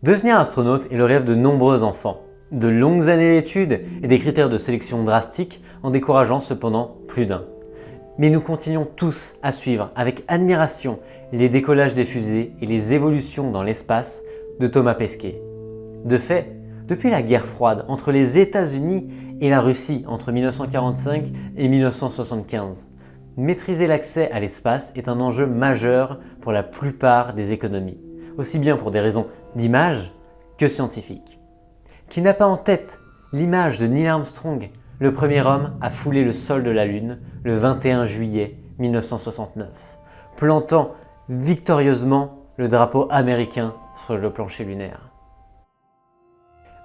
Devenir astronaute est le rêve de nombreux enfants. De longues années d'études et des critères de sélection drastiques en décourageant cependant plus d'un. Mais nous continuons tous à suivre avec admiration les décollages des fusées et les évolutions dans l'espace de Thomas Pesquet. De fait, depuis la guerre froide entre les États-Unis et la Russie entre 1945 et 1975, maîtriser l'accès à l'espace est un enjeu majeur pour la plupart des économies, aussi bien pour des raisons d'image que scientifiques. Qui n'a pas en tête l'image de Neil Armstrong, le premier homme à fouler le sol de la Lune le 21 juillet 1969, plantant victorieusement le drapeau américain sur le plancher lunaire.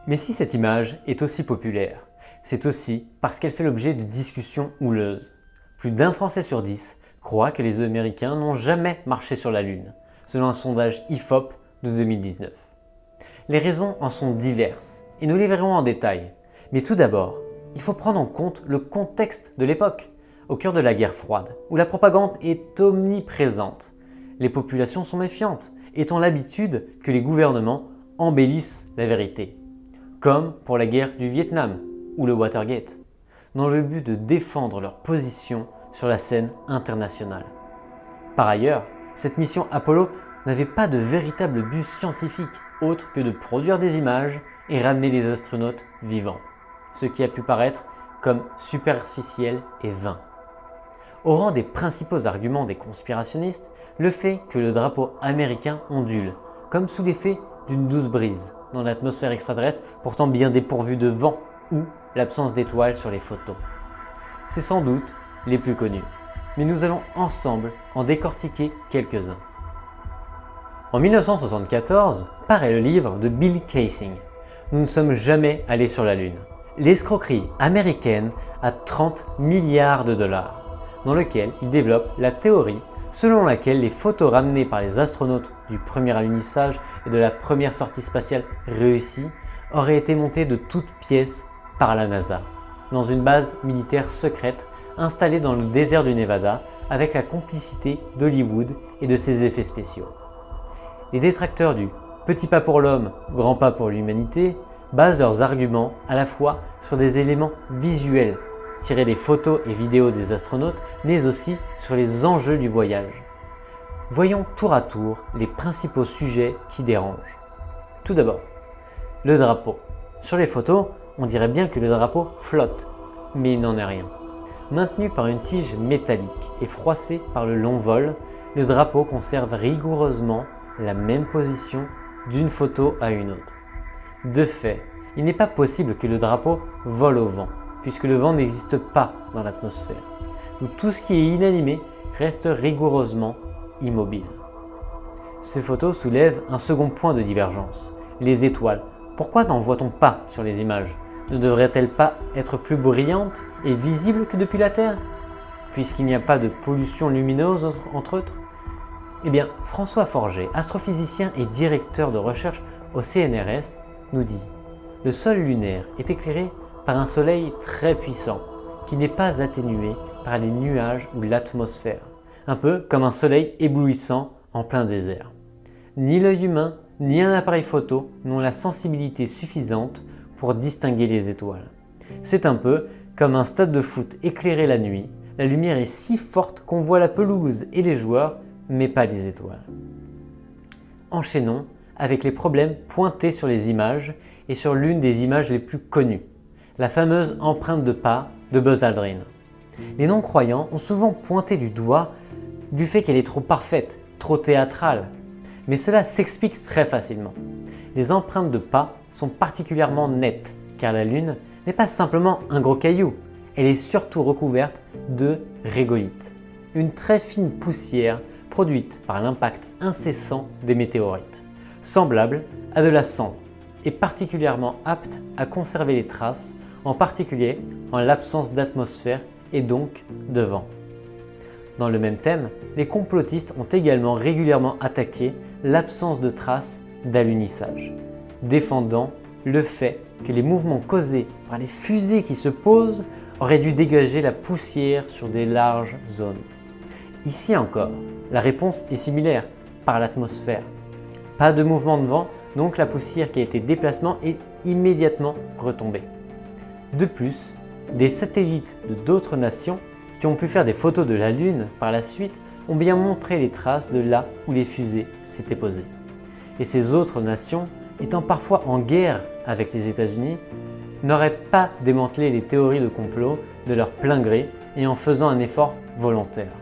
Mais si cette image est aussi populaire, c'est aussi parce qu'elle fait l'objet de discussions houleuses. Plus d'un Français sur 10 croit que les Américains n'ont jamais marché sur la Lune, selon un sondage IFOP de 2019. Les raisons en sont diverses et nous les verrons en détail. Mais tout d'abord, il faut prendre en compte le contexte de l'époque, au cœur de la guerre froide, où la propagande est omniprésente. Les populations sont méfiantes et ont l'habitude que les gouvernements embellissent la vérité, comme pour la guerre du Vietnam ou le Watergate, dans le but de défendre leur position sur la scène internationale. Par ailleurs, cette mission Apollo n'avait pas de véritable but scientifique autre que de produire des images et ramener les astronautes vivants, ce qui a pu paraître comme superficiel et vain. Au rang des principaux arguments des conspirationnistes, le fait que le drapeau américain ondule, comme sous l'effet d'une douce brise dans l'atmosphère extraterrestre, pourtant bien dépourvue de vent, ou l'absence d'étoiles sur les photos. C'est sans doute les plus connus, mais nous allons ensemble en décortiquer quelques-uns. En 1974, paraît le livre de Bill Kaysing. Nous ne sommes jamais allés sur la Lune. L'escroquerie américaine à 30 milliards de dollars, dans lequel il développe la théorie selon laquelle les photos ramenées par les astronautes du premier alunissage et de la première sortie spatiale réussie auraient été montées de toutes pièces par la NASA, dans une base militaire secrète installée dans le désert du Nevada avec la complicité d'Hollywood et de ses effets spéciaux. Les détracteurs du « petit pas pour l'homme, grand pas pour l'humanité » basent leurs arguments à la fois sur des éléments visuels tirés des photos et vidéos des astronautes, mais aussi sur les enjeux du voyage. Voyons tour à tour les principaux sujets qui dérangent. Tout d'abord, le drapeau. Sur les photos, on dirait bien que le drapeau flotte, mais il n'en est rien. Maintenu par une tige métallique et froissé par le long vol, le drapeau conserve rigoureusement la même position d'une photo à une autre. De fait, il n'est pas possible que le drapeau vole au vent, puisque le vent n'existe pas dans l'atmosphère, où tout ce qui est inanimé reste rigoureusement immobile. Ces photos soulèvent un second point de divergence, les étoiles. Pourquoi n'en voit-on pas sur les images ? Ne devraient-elles pas être plus brillantes et visibles que depuis la Terre, puisqu'il n'y a pas de pollution lumineuse entre autres ? Eh bien, François Forget, astrophysicien et directeur de recherche au CNRS, nous dit « Le sol lunaire est éclairé par un soleil très puissant, qui n'est pas atténué par les nuages ou l'atmosphère, un peu comme un soleil éblouissant en plein désert. Ni l'œil humain, ni un appareil photo n'ont la sensibilité suffisante pour distinguer les étoiles. C'est un peu comme un stade de foot éclairé la nuit, la lumière est si forte qu'on voit la pelouse et les joueurs, mais pas les étoiles. » Enchaînons avec les problèmes pointés sur les images et sur l'une des images les plus connues, la fameuse empreinte de pas de Buzz Aldrin. Les non-croyants ont souvent pointé du doigt du fait qu'elle est trop parfaite, trop théâtrale, mais cela s'explique très facilement. Les empreintes de pas sont particulièrement nettes, car la Lune n'est pas simplement un gros caillou, elle est surtout recouverte de régolithes, une très fine poussière produite par l'impact incessant des météorites, semblable à de la cendre et particulièrement apte à conserver les traces, en particulier en l'absence d'atmosphère et donc de vent. Dans le même thème, les complotistes ont également régulièrement attaqué l'absence de traces d'alunissage, défendant le fait que les mouvements causés par les fusées qui se posent auraient dû dégager la poussière sur des larges zones. Ici encore, la réponse est similaire, par l'atmosphère. Pas de mouvement de vent donc la poussière qui a été déplacée est immédiatement retombée. De plus, des satellites de d'autres nations qui ont pu faire des photos de la Lune par la suite ont bien montré les traces de là où les fusées s'étaient posées. Et ces autres nations, étant parfois en guerre avec les États-Unis, n'auraient pas démantelé les théories de complot de leur plein gré et en faisant un effort volontaire.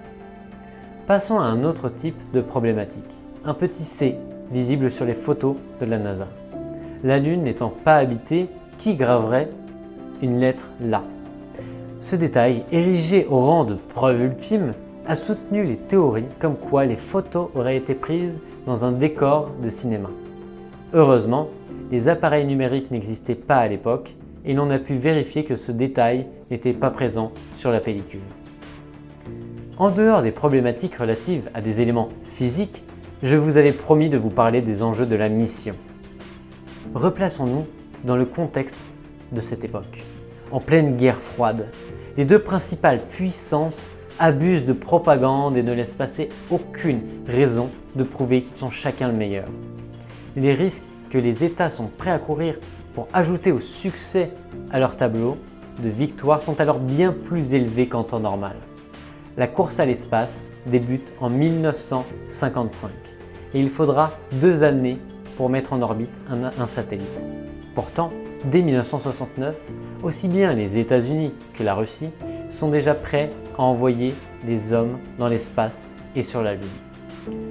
Passons à un autre type de problématique, un petit C visible sur les photos de la NASA. La Lune n'étant pas habitée, qui graverait une lettre là? Ce détail, érigé au rang de preuve ultime, a soutenu les théories comme quoi les photos auraient été prises dans un décor de cinéma. Heureusement, les appareils numériques n'existaient pas à l'époque et l'on a pu vérifier que ce détail n'était pas présent sur la pellicule. En dehors des problématiques relatives à des éléments physiques, je vous avais promis de vous parler des enjeux de la mission. Replaçons-nous dans le contexte de cette époque. En pleine guerre froide, les deux principales puissances abusent de propagande et ne laissent passer aucune raison de prouver qu'ils sont chacun le meilleur. Les risques que les États sont prêts à courir pour ajouter au succès à leur tableau de victoire sont alors bien plus élevés qu'en temps normal. La course à l'espace débute en 1955 et il faudra 2 années pour mettre en orbite un satellite. Pourtant, dès 1969, aussi bien les États-Unis que la Russie sont déjà prêts à envoyer des hommes dans l'espace et sur la Lune.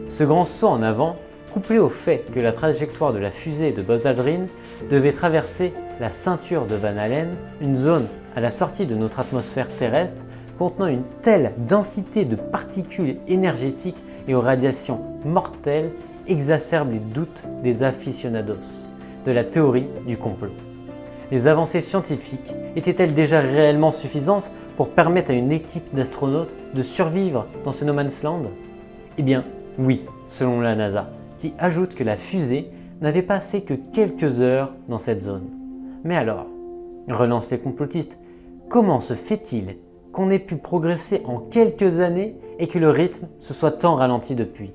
Ce grand saut en avant, couplé au fait que la trajectoire de la fusée de Buzz Aldrin devait traverser la ceinture de Van Allen, une zone à la sortie de notre atmosphère terrestre contenant une telle densité de particules énergétiques et aux radiations mortelles, exacerbe les doutes des aficionados de la théorie du complot. Les avancées scientifiques étaient-elles déjà réellement suffisantes pour permettre à une équipe d'astronautes de survivre dans ce no man's land? Eh bien oui, selon la NASA, qui ajoute que la fusée n'avait passé que quelques heures dans cette zone. Mais alors, relancent les complotistes, comment se fait-il qu'on ait pu progresser en quelques années et que le rythme se soit tant ralenti depuis?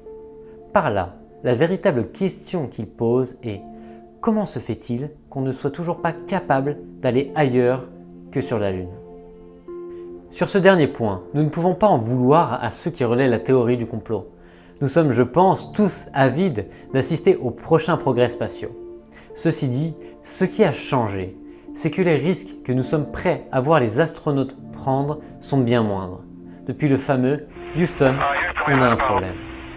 Par là, la véritable question qu'ils posent est: comment se fait-il qu'on ne soit toujours pas capable d'aller ailleurs que sur la Lune? Sur ce dernier point, nous ne pouvons pas en vouloir à ceux qui relaient la théorie du complot. Nous sommes, je pense, tous avides d'assister aux prochains progrès spatiaux. Ceci dit, ce qui a changé, c'est que les risques que nous sommes prêts à voir les astronautes prendre sont bien moindres. Depuis le fameux « Houston, on a un problème »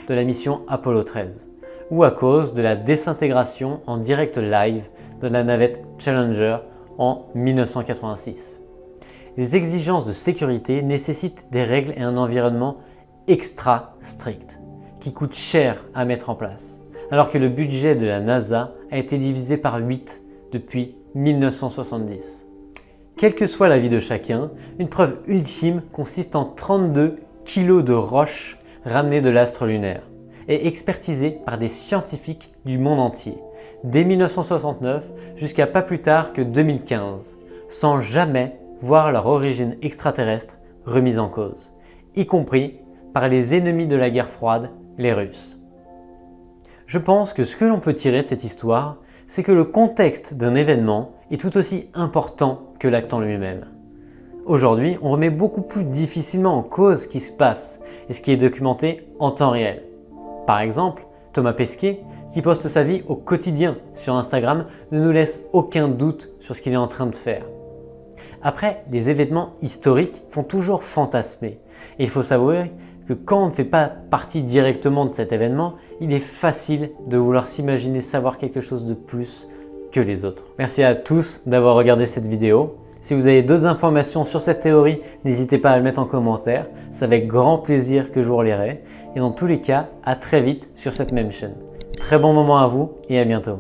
de la mission Apollo 13, ou à cause de la désintégration en direct live de la navette Challenger en 1986. Les exigences de sécurité nécessitent des règles et un environnement extra strict, qui coûtent cher à mettre en place, alors que le budget de la NASA a été divisé par 8 depuis 1970. Quel que soit l'avis de chacun, une preuve ultime consiste en 32 kg de roches ramenées de l'astre lunaire et expertisées par des scientifiques du monde entier, dès 1969 jusqu'à pas plus tard que 2015, sans jamais voir leur origine extraterrestre remise en cause, y compris par les ennemis de la guerre froide, les Russes. Je pense que ce que l'on peut tirer de cette histoire, c'est que le contexte d'un événement est tout aussi important que l'acte en lui-même. Aujourd'hui, on remet beaucoup plus difficilement en cause ce qui se passe et ce qui est documenté en temps réel. Par exemple, Thomas Pesquet, qui poste sa vie au quotidien sur Instagram, ne nous laisse aucun doute sur ce qu'il est en train de faire. Après, les événements historiques font toujours fantasmer. Et il faut savoir que quand on ne fait pas partie directement de cet événement, il est facile de vouloir s'imaginer savoir quelque chose de plus que les autres. Merci à tous d'avoir regardé cette vidéo. Si vous avez d'autres informations sur cette théorie, n'hésitez pas à le mettre en commentaire. C'est avec grand plaisir que je vous relirai. Et dans tous les cas, à très vite sur cette même chaîne. Très bon moment à vous et à bientôt.